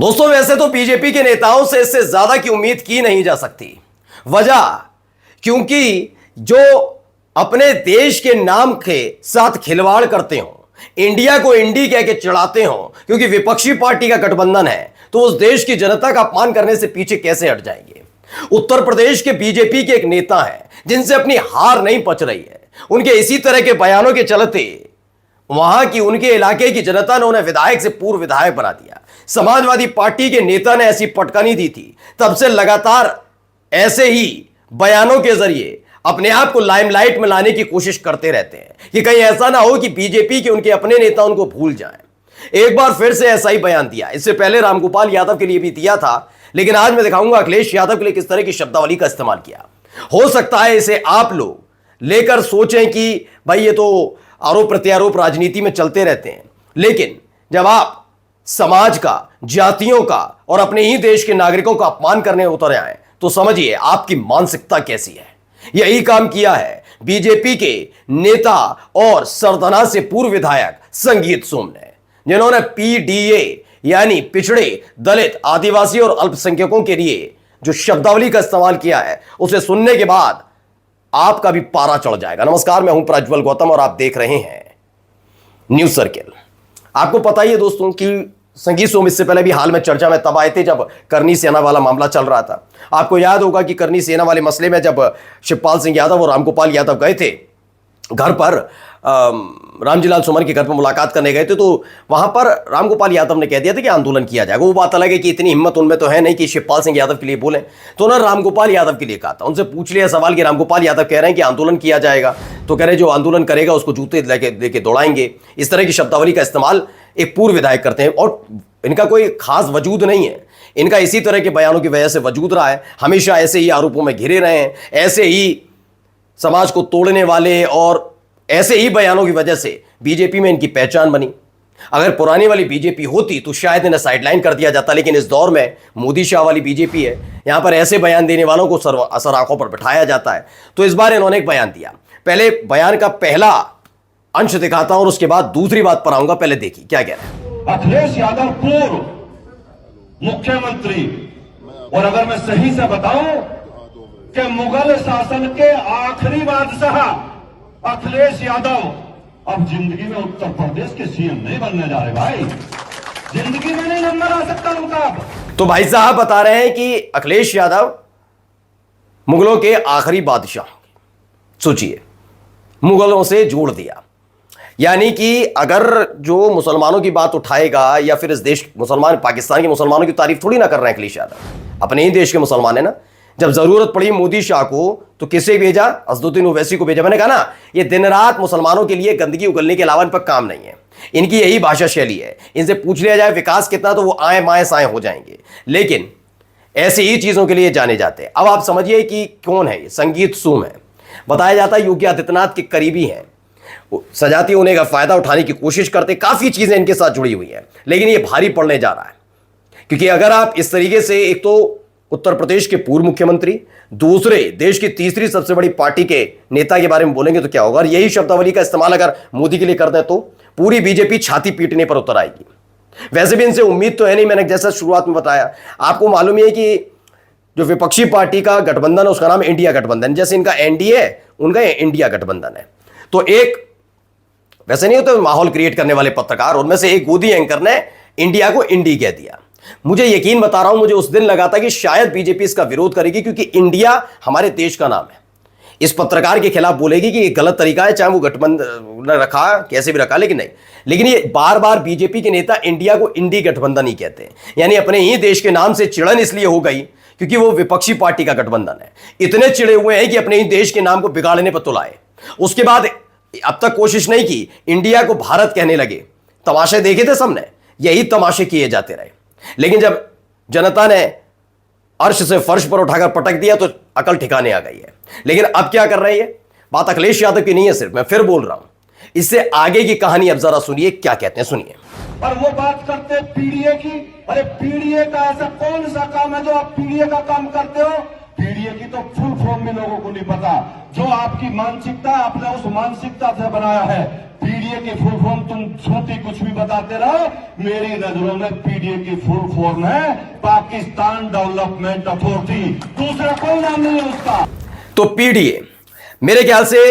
दोस्तों, वैसे तो बीजेपी के नेताओं से इससे ज्यादा की उम्मीद की नहीं जा सकती। वजह क्योंकि जो अपने देश के नाम के साथ खिलवाड़ करते हो, इंडिया को इंडी कह के चिढ़ाते हो, क्योंकि विपक्षी पार्टी का गठबंधन है, तो उस देश की जनता का अपमान करने से पीछे कैसे हट जाएंगे। उत्तर प्रदेश के बीजेपी के एक नेता हैं जिनसे अपनी हार नहीं पच रही है। उनके इसी तरह के बयानों के चलते वहां की उनके इलाके की जनता ने उन्हें विधायक से पूर्व विधायक बना दिया। समाजवादी पार्टी के नेता ने ऐसी पटकनी दी थी, तब से लगातार ऐसे ही बयानों के जरिए अपने आप को लाइमलाइट में लाने की कोशिश करते रहते हैं कि कहीं ऐसा ना हो कि बीजेपी के उनके अपने नेता उनको भूल जाएं। एक बार फिर से ऐसा ही बयान दिया, इससे पहले रामगोपाल यादव के लिए भी दिया था, लेकिन आज मैं दिखाऊंगा अखिलेश यादव के लिए किस तरह की शब्दावली का इस्तेमाल किया। हो सकता है इसे आप लोग लेकर सोचें कि भाई ये तो आरोप प्रत्यारोप राजनीति में चलते रहते हैं, लेकिन जब आप समाज का, जातियों का और अपने ही देश के नागरिकों का अपमान करने उतर आए तो समझिए आपकी मानसिकता कैसी है। यही काम किया है बीजेपी के नेता और सरदना से पूर्व विधायक संगीत सोम ने, जिन्होंने पीडीए यानी पिछड़े, दलित, आदिवासी और अल्पसंख्यकों के लिए जो शब्दावली का इस्तेमाल किया है, उसे सुनने के बाद आपका भी पारा चढ़ जाएगा। नमस्कार, मैं हूं प्रज्वल गौतम और आप देख रहे हैं न्यूज सर्किल। आपको पता ही है दोस्तों कि संगीत सोम इससे पहले भी हाल में चर्चा में तब आए थे जब करनी सेना वाला मामला चल रहा था। आपको याद होगा कि करनी सेना वाले मसले में जब शिवपाल सिंह यादव और रामगोपाल यादव गए थे घर पर, रामजीलाल सुमन के घर पर मुलाकात करने गए थे, तो वहां पर रामगोपाल यादव ने कह दिया था कि आंदोलन किया जाएगा। वो बात अलग है कि इतनी हिम्मत उनमें तो है नहीं कि शिवपाल सिंह यादव के लिए बोलें, तो उन्होंने रामगोपाल यादव के लिए कहा था। उनसे पूछ लिया सवाल कि रामगोपाल यादव कह रहे हैं कि आंदोलन किया जाएगा, तो कह रहे जो आंदोलन करेगा उसको जूते लेके दौड़ाएंगे। इस तरह की शब्दावली का इस्तेमाल एक पूर्व विधायक करते हैं और इनका कोई खास वजूद नहीं है, इनका इसी तरह के बयानों की वजह से वजूद रहा है। हमेशा ऐसे ही आरोपों में घिरे रहे हैं, ऐसे ही समाज को तोड़ने वाले और ऐसे ही बयानों की वजह से बीजेपी में इनकी पहचान बनी। अगर पुरानी वाली बीजेपी होती तो शायद इन्हें साइडलाइन कर दिया जाता, लेकिन इस दौर में मोदी शाह वाली बीजेपी है, यहां पर ऐसे बयान देने वालों को असर आंखों पर बिठाया जाता है। तो इस बार इन्होंने एक बयान दिया। पहले बयान का पहला अंश दिखाता हूं और उसके बाद दूसरी बात पर आऊंगा। पहले देखिए क्या कह रहे हैं। अखिलेश यादव पूर्व मुख्यमंत्री, और अगर मैं सही से बताऊं कि मुगल शासन के आखिरी बादशाह अखिलेश यादव अब जिंदगी में उत्तर प्रदेश के सीएम नहीं बनने जा रहे भाई, जिंदगी में नहीं नंबर आ सकता उनका। तो भाई साहब बता रहे हैं कि अखिलेश यादव मुगलों के आखिरी बादशाह, सोचिए, मुगलों से जोड़ दिया। यानी कि अगर जो मुसलमानों की बात उठाएगा या फिर इस देश मुसलमान, पाकिस्तान के मुसलमानों की तारीफ थोड़ी ना कर रहे हैं अखिलेश यादव, अपने ही देश के मुसलमान है ना। जब जरूरत पड़ी मोदी शाह को तो किसे भेजा? असदुद्दीन ओवैसी को भेजा। मैंने कहा ना, ये दिन रात मुसलमानों के लिए गंदगी उगलने के अलावा इन पर काम नहीं है। इनकी यही भाषा शैली है। इनसे पूछ लिया जाए विकास कितना तो वो आए माए साए हो जाएंगे, लेकिन ऐसी ही चीजों के लिए जाने जाते हैं। अब आप समझिए कि कौन है ये। संगीत सोम है, बताया जाता है योगी आदित्यनाथ के करीबी हैं, सजाती होने का फायदा उठाने की कोशिश करते, काफी चीजें इनके साथ जुड़ी हुई हैं, लेकिन ये भारी पड़ने जा रहा है। क्योंकि अगर आप इस तरीके से, एक तो उत्तर प्रदेश के पूर्व मुख्यमंत्री, दूसरे देश की तीसरी सबसे बड़ी पार्टी के नेता के बारे में बोलेंगे तो क्या होगा। और यही शब्दावली का इस्तेमाल अगर मोदी के लिए कर दें तो पूरी बीजेपी छाती पीटने पर उतर आएगी। वैसे भी इनसे उम्मीद तो है नहीं। मैंने जैसा शुरुआत में बताया, आपको मालूम है कि जो विपक्षी पार्टी का गठबंधन है उसका नाम इंडिया गठबंधन, जैसे इनका एनडीए है उनका इंडिया गठबंधन है। तो एक वैसे नहीं होते माहौल क्रिएट करने वाले पत्रकार, उनमें से एक गोदी एंकर ने इंडिया को इंडी कह दिया। मुझे यकीन बता रहा हूं, मुझे उस दिन लगा था कि शायद बीजेपी इसका विरोध करेगी, क्योंकि इंडिया हमारे देश का नाम है। इस पत्रकार के खिलाफ बोलेगी कि ये गलत तरीका है, चाहे वो गठबंधन रखा कैसे भी रखा, लेकिन नहीं। लेकिन ये बार बार बीजेपी के नेता इंडिया को इंडी गठबंधन ही कहते हैं। यानी अपने ही देश के नाम से चिड़न इसलिए हो गई क्योंकि वो विपक्षी पार्टी का गठबंधन है। इतने चिड़े हुए हैं कि अपने ही देश के नाम को बिगाड़ने पर तुलाए। उसके बाद अब तक कोशिश नहीं की, इंडिया को भारत कहने लगे। तमाशे देखे थे सबने, यही तमाशे किए जाते रहे। लेकिन जब जनता ने अर्श से फर्श पर उठाकर पटक दिया तो अकल ठिकाने आ गई है। लेकिन अब क्या कर रही है? बात अखिलेश यादव की नहीं है सिर्फ, मैं फिर बोल रहा हूं, इससे आगे की कहानी अब जरा सुनिए क्या कहते हैं, सुनिए। और वो बात करते हैं पीडीए की। अरे पीडीए का ऐसा कौन सा काम है जो आप पीडीए का काम करते हो? पीडीए की तो फुल फॉर्म भी लोगों को नहीं पता। जो आपकी मानसिकता आपने उस मानसिकता से बनाया है। पीडीए पीडीए की फुल फॉर्म तुम छोटी कुछ भी बताते रहो, मेरी नजरों में पीडीए की फुल फॉर्म है पाकिस्तान डेवलपमेंट अथॉरिटी, दूसरा कोई नाम नहीं है उसका। तो पीडीए, मेरे ख्याल से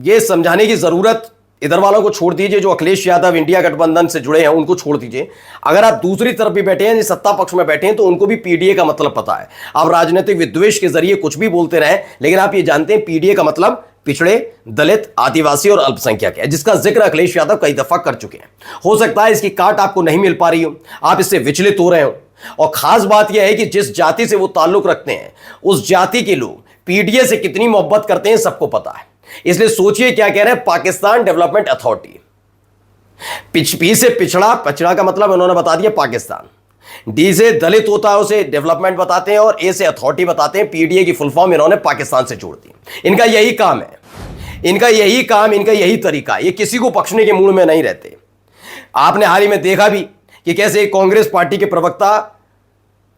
यह समझाने की जरूरत इधर वालों को छोड़ दीजिए, जो अखिलेश यादव इंडिया गठबंधन से जुड़े हैं उनको छोड़ दीजिए। अगर आप दूसरी तरफ भी बैठे हैं, सत्ता पक्ष में बैठे हैं, तो उनको भी पीडीए का मतलब पता है। आप राजनीतिक विद्वेष के जरिए कुछ भी बोलते रहें, लेकिन आप ये जानते हैं पीडीए का मतलब पिछड़े, दलित, आदिवासी और अल्पसंख्यक है, जिसका जिक्र अखिलेश यादव कई दफा कर चुके हैं। हो सकता है इसकी काट आपको नहीं मिल पा रही हो, आप इससे विचलित हो रहे हो। और खास बात यह है कि जिस जाति से वो ताल्लुक रखते हैं, उस जाति के लोग पीडीए से कितनी मोहब्बत करते हैं सबको पता है। इसलिए सोचिए क्या कह रहे हैं, पाकिस्तान डेवलपमेंट अथॉरिटी। पी से पिछड़ा, पिछड़ा का मतलब उन्होंने बता दिया पाकिस्तान। डी से दलित होता है उसे डेवलपमेंट बताते हैं, और ए से अथॉरिटी बताते हैं। पीडीए की फुल फॉर्म इन्होंने पाकिस्तान से जोड़ दी। इनका यही काम है, इनका यही काम, इनका यही तरीका। ये किसी को बख्शने के मूड में नहीं रहते। आपने हाल ही में देखा भी कि कैसे कांग्रेस पार्टी के प्रवक्ता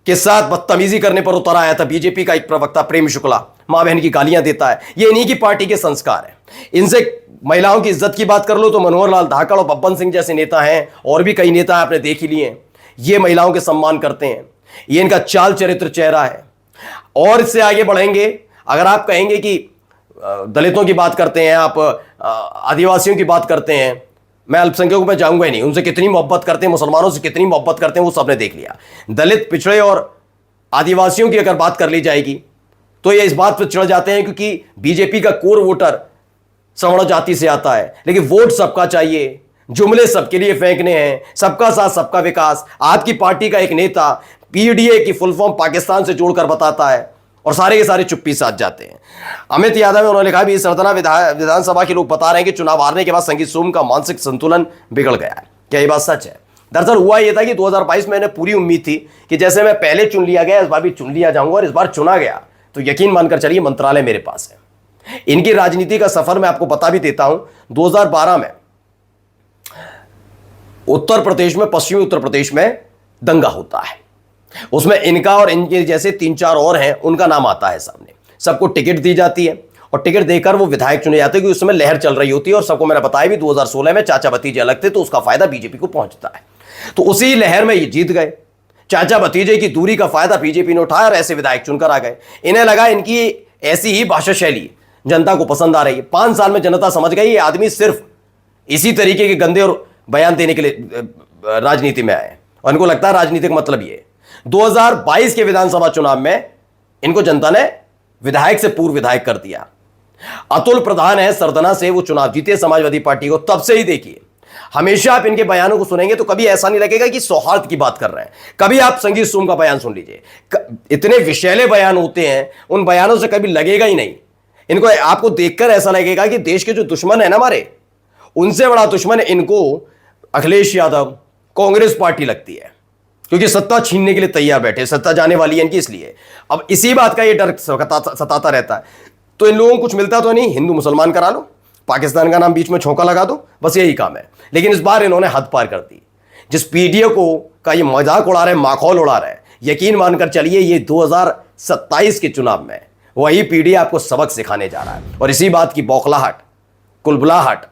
के साथ बदतमीजी करने पर उतर आया था बीजेपी का एक प्रवक्ता प्रेम शुक्ला, मां बहन की गालियां देता है। ये इन्हीं की पार्टी के संस्कार है। इनसे महिलाओं की इज्जत की बात कर लो तो मनोहर लाल धाकड़ और बब्बन सिंह जैसे नेता हैं, और भी कई नेता आपने देख ही लिए हैं। ये महिलाओं के सम्मान करते हैं, ये इनका चाल चरित्र चेहरा है। और इससे आगे बढ़ेंगे, अगर आप कहेंगे कि दलितों की बात करते हैं, आप आदिवासियों की बात करते हैं, मैं अल्पसंख्यकों में जाऊंगा ही नहीं। उनसे कितनी मोहब्बत करते हैं, मुसलमानों से कितनी मोहब्बत करते हैं, वो सबने देख लिया। दलित, पिछड़े और आदिवासियों की अगर बात कर ली जाएगी तो ये इस बात पर चढ़ जाते हैं क्योंकि बीजेपी का कोर वोटर सवर्ण जाति से आता है। लेकिन वोट सबका चाहिए, जुमले सबके लिए फेंकने हैं, सबका साथ सबका विकास। आपकी पार्टी का एक नेता पीडीए की फुल फॉर्म पाकिस्तान से जोड़कर बताता है और सारे के सारे चुप्पी साथ जाते हैं। अमित यादव उन्होंने कहा भी सरदना विधानसभा के लोग बता रहे हैं कि चुनाव हारने के बाद संगीत सोम का मानसिक संतुलन बिगड़ गया है। क्या ये बात सच है? दरअसल हुआ यह था कि 2022 में पूरी उम्मीद थी कि जैसे मैं पहले चुन लिया गया, इस बार भी चुन लिया जाऊंगा, और इस बार चुना गया तो यकीन मानकर चलिए मंत्रालय मेरे पास है। इनकी राजनीति का सफर मैं आपको बता भी देता हूं। 2012 में उत्तर प्रदेश में, पश्चिमी उत्तर प्रदेश में दंगा होता है। उसमें इनका और इनके जैसे 3-4 और हैं, उनका नाम आता है सामने। सबको टिकट दी जाती है और टिकट देकर वो विधायक चुने जाते हैं, क्योंकि उस समय लहर चल रही होती है। और सबको मैंने बताया भी 2016 में चाचा भतीजे अलग थे, तो उसका फायदा बीजेपी को पहुंचता है। तो उसी लहर में ये जीत गए। चाचा भतीजे की दूरी का फायदा बीजेपी ने उठाया और ऐसे विधायक चुनकर आ गए। इन्हें लगा इनकी ऐसी ही भाषा शैली जनता को पसंद आ रही है। 5 साल में जनता समझ गई ये आदमी सिर्फ इसी तरीके के गंदे और बयान देने के लिए राजनीति में आए, और इनको लगता है राजनीति का मतलब ये। 2022 के विधानसभा चुनाव में इनको जनता ने विधायक से पूर्व विधायक कर दिया। अतुल प्रधान है सरदना से, वो चुनाव जीते समाजवादी पार्टी को। तब से ही देखिए, हमेशा आप इनके बयानों को सुनेंगे तो कभी ऐसा नहीं लगेगा कि सौहार्द की बात कर रहे हैं। कभी आप संगीत सोम का बयान सुन लीजिए, इतने विषैले बयान होते हैं, उन बयानों से कभी लगेगा ही नहीं इनको। आपको देखकर ऐसा लगेगा कि देश के जो दुश्मन है ना हमारे, उनसे बड़ा दुश्मन इनको अखिलेश यादव, कांग्रेस पार्टी लगती है, क्योंकि सत्ता छीनने के लिए तैयार बैठे, सत्ता जाने वाली है इनकी। इसलिए अब इसी बात का ये डर सताता रहता है। तो इन लोगों को कुछ मिलता तो नहीं, हिंदू मुसलमान करा लो, पाकिस्तान का नाम बीच में छोंका लगा दो, बस यही काम है। लेकिन इस बार इन्होंने हद पार कर दी। जिस पीडीए को का ये मजाक उड़ा रहे हैं, माखौल उड़ा रहे हैं, यकीन मानकर चलिए ये 2027 के चुनाव में वही पीडीए आपको सबक सिखाने जा रहा है। और इसी बात की बौखलाहट, कुलबुलाहट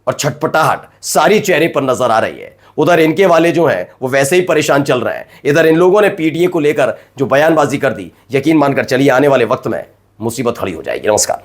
और छटपटाहट सारी चेहरे पर नजर आ रही है। उधर इनके वाले जो हैं वो वैसे ही परेशान चल रहे हैं। इधर इन लोगों ने पीडीए को लेकर जो बयानबाजी कर दी, यकीन मानकर चलिए आने वाले वक्त में मुसीबत खड़ी हो जाएगी। नमस्कार।